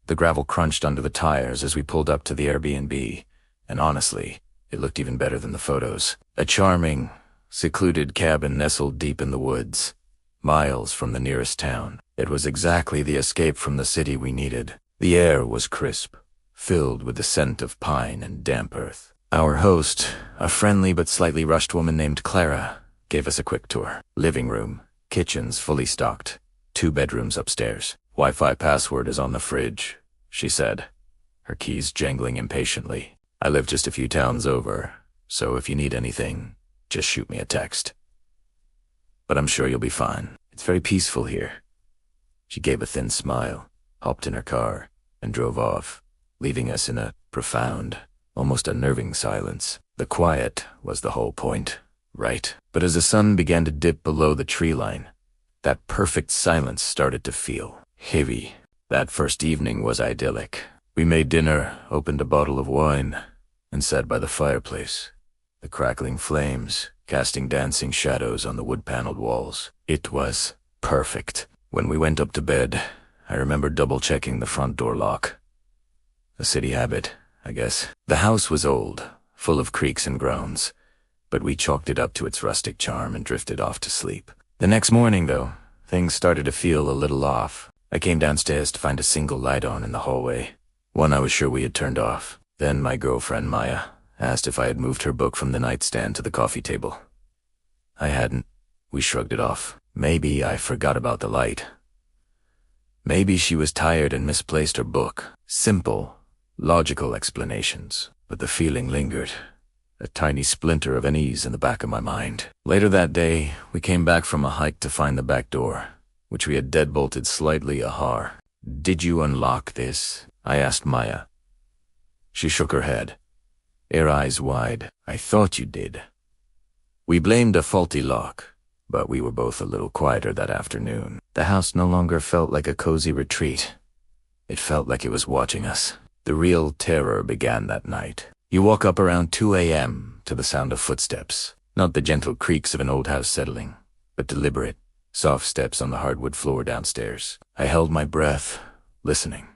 The gravel crunched under the tires as we pulled up to the Airbnb, and honestly, it looked even better than the photos. A charming, secluded cabin nestled deep in the woods, miles from the nearest town. It was exactly the escape from the city we needed. The air was crisp, filled with the scent of pine and damp earth. Our host, a friendly but slightly rushed woman named Clara, gave us a quick tour. Living room, kitchens fully stocked, 2 bedrooms upstairs. Wi-Fi password is on the fridge, she said, her keys jangling impatiently. I live just a few towns over, so if you need anything, just shoot me a text. But I'm sure you'll be fine. It's very peaceful here. She gave a thin smile, hopped in her car, and drove off, leaving us in a profound, almost unnerving silence. The quiet was the whole point, right? But as the sun began to dip below the tree line, that perfect silence started to feel heavy. That first evening was idyllic. We made dinner, opened a bottle of wine, and sat by the fireplace, the crackling flames casting dancing shadows on the wood-paneled walls. It was perfect. When we went up to bed, I remember double-checking the front door lock. A city habit, I guess. The house was old, full of creaks and groans, but we chalked it up to its rustic charm and drifted off to sleep. The next morning, though, things started to feel a little off. I came downstairs to find a single light on in the hallway, one I was sure we had turned off. Then my girlfriend, Maya, asked if I had moved her book from the nightstand to the coffee table. I hadn't. We shrugged it off. Maybe I forgot about the light. Maybe she was tired and misplaced her book. Simple, logical explanations, but the feeling lingered, a tiny splinter of unease in the back of my mind. Later that day, we came back from a hike to find the back door, which we had deadbolted slightly ajar. "Did you unlock this?" I asked Maya. She shook her head, her eyes wide. "I thought you did." We blamed a faulty lock, but we were both a little quieter that afternoon. The house no longer felt like a cozy retreat. It felt like it was watching us. The real terror began that night. You woke up around 2 a.m. to the sound of footsteps, not the gentle creaks of an old house settling, but deliberate, soft steps on the hardwood floor downstairs. I held my breath, listening.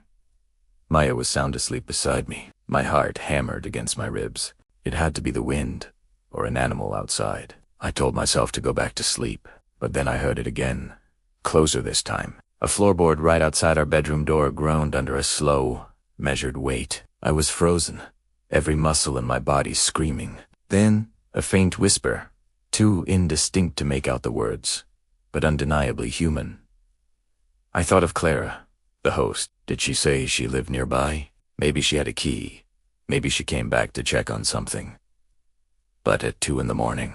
Maya was sound asleep beside me. My heart hammered against my ribs. It had to be the wind, or an animal outside. I told myself to go back to sleep, but then I heard it again, closer this time. A floorboard right outside our bedroom door groaned under a slow, measured weight. I was frozen, every muscle in my body screaming. Then, a faint whisper, too indistinct to make out the words, but undeniably human. I thought of Clara, the host. Did she say she lived nearby? Maybe she had a key. Maybe she came back to check on something. But at 2 in the morning,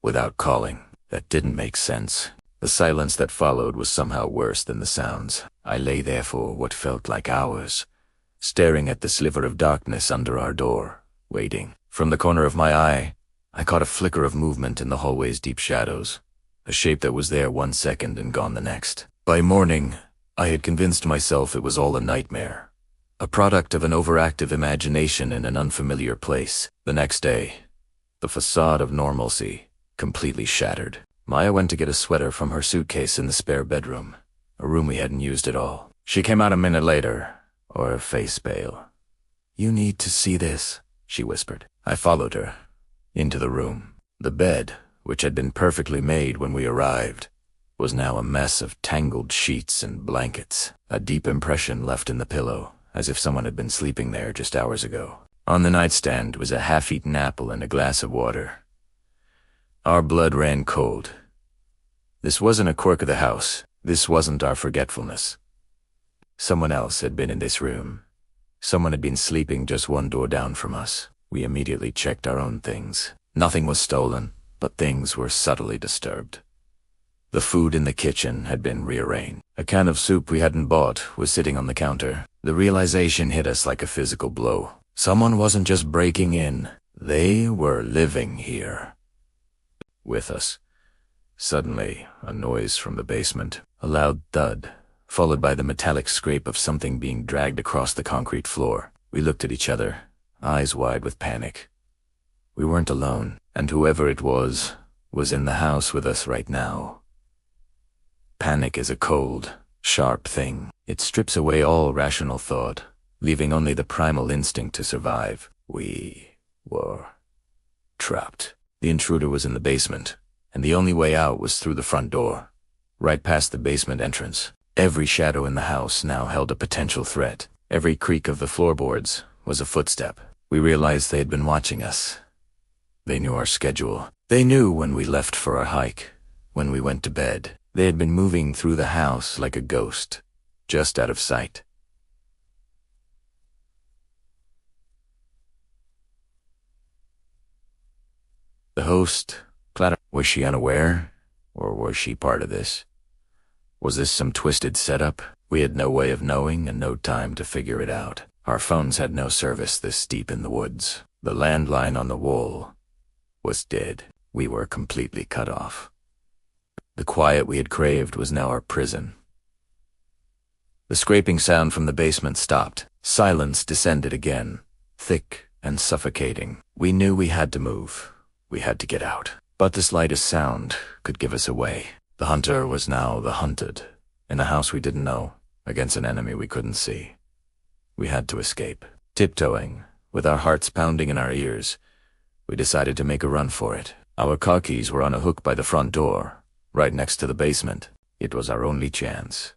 without calling, that didn't make sense. The silence that followed was somehow worse than the sounds. I lay there for what felt like hours, staring at the sliver of darkness under our door, waiting. From the corner of my eye, I caught a flicker of movement in the hallway's deep shadows, a shape that was there 1 second and gone the next. By morning, I had convinced myself it was all a nightmare, a product of an overactive imagination in an unfamiliar place. The next day, the facade of normalcy completely shattered. Maya went to get a sweater from her suitcase in the spare bedroom, a room we hadn't used at all. She came out a minute later, her face pale. "You need to see this," she whispered. I followed her into the room. The bed, which had been perfectly made when we arrived, was now a mess of tangled sheets and blankets, a deep impression left in the pillow, as if someone had been sleeping there just hours ago. On the nightstand was a half-eaten apple and a glass of water. Our blood ran cold. This wasn't a quirk of the house. This wasn't our forgetfulness. Someone else had been in this room. Someone had been sleeping just one door down from us. We immediately checked our own things. Nothing was stolen, but things were subtly disturbed. The food in the kitchen had been rearranged. A can of soup we hadn't bought was sitting on the counter. The realization hit us like a physical blow. Someone wasn't just breaking in. They were living here. With us. Suddenly, a noise from the basement. A loud thud, followed by the metallic scrape of something being dragged across the concrete floor. We looked at each other, eyes wide with panic. We weren't alone, and whoever it was in the house with us right now. Panic is a cold, sharp thing. It strips away all rational thought, leaving only the primal instinct to survive. We were trapped. The intruder was in the basement, and the only way out was through the front door, right past the basement entrance. Every shadow in the house now held a potential threat. Every creak of the floorboards was a footstep. We realized they had been watching us. They knew our schedule. They knew when we left for our hike, when we went to bed. They had been moving through the house like a ghost, just out of sight. The host, Clara, was she unaware, or was she part of this? Was this some twisted setup? We had no way of knowing and no time to figure it out. Our phones had no service this deep in the woods. The landline on the wall was dead. We were completely cut off. The quiet we had craved was now our prison. The scraping sound from the basement stopped. Silence descended again, thick and suffocating. We knew we had to move. We had to get out. But the slightest sound could give us away. The hunter was now the hunted, in a house we didn't know, against an enemy we couldn't see. We had to escape. Tiptoeing, with our hearts pounding in our ears, we decided to make a run for it. Our car keys were on a hook by the front door, right next to the basement. It was our only chance.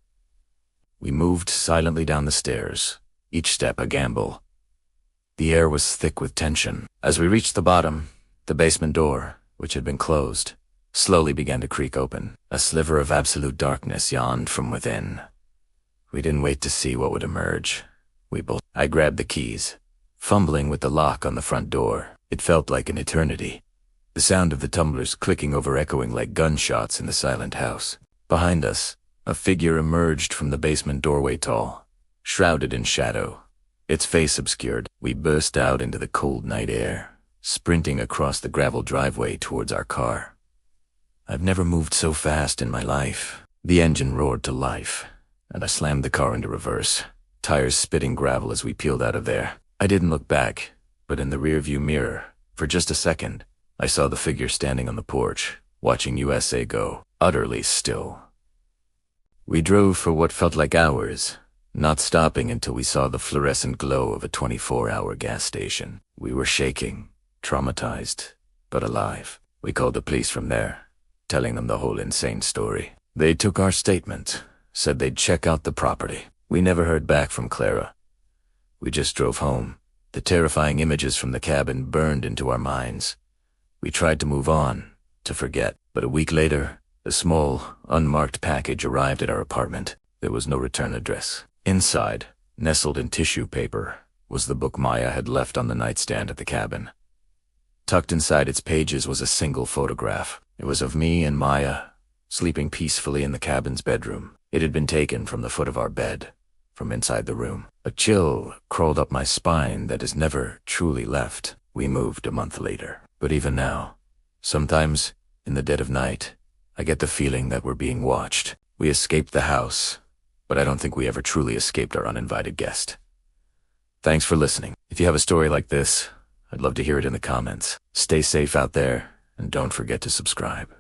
We moved silently down the stairs, each step a gamble. The air was thick with tension. As we reached the bottom, the basement door, which had been closed, slowly began to creak open. A sliver of absolute darkness yawned from within. We didn't wait to see what would emerge. I grabbed the keys, fumbling with the lock on the front door. It felt like an eternity. The sound of the tumblers clicking over echoing like gunshots in the silent house. Behind us, a figure emerged from the basement doorway, tall, shrouded in shadow, its face obscured. We burst out into the cold night air, sprinting across the gravel driveway towards our car. I've never moved so fast in my life. The engine roared to life, and I slammed the car into reverse, tires spitting gravel as we peeled out of there. I didn't look back, but in the rearview mirror, for just a second, I saw the figure standing on the porch, watching USA go, utterly still. We drove for what felt like hours, not stopping until we saw the fluorescent glow of a 24-hour gas station. We were shaking, traumatized, but alive. We called the police from there, telling them the whole insane story. They took our statement, said they'd check out the property. We never heard back from Clara. We just drove home. The terrifying images from the cabin burned into our minds. We tried to move on, to forget, but a week later, a small, unmarked package arrived at our apartment. There was no return address. Inside, nestled in tissue paper, was the book Maya had left on the nightstand at the cabin. Tucked inside its pages was a single photograph. It was of me and Maya, sleeping peacefully in the cabin's bedroom. It had been taken from the foot of our bed, from inside the room. A chill crawled up my spine that has never truly left. We moved a month later. But even now, sometimes, in the dead of night, I get the feeling that we're being watched. We escaped the house, but I don't think we ever truly escaped our uninvited guest. Thanks for listening. If you have a story like this, I'd love to hear it in the comments. Stay safe out there, and don't forget to subscribe.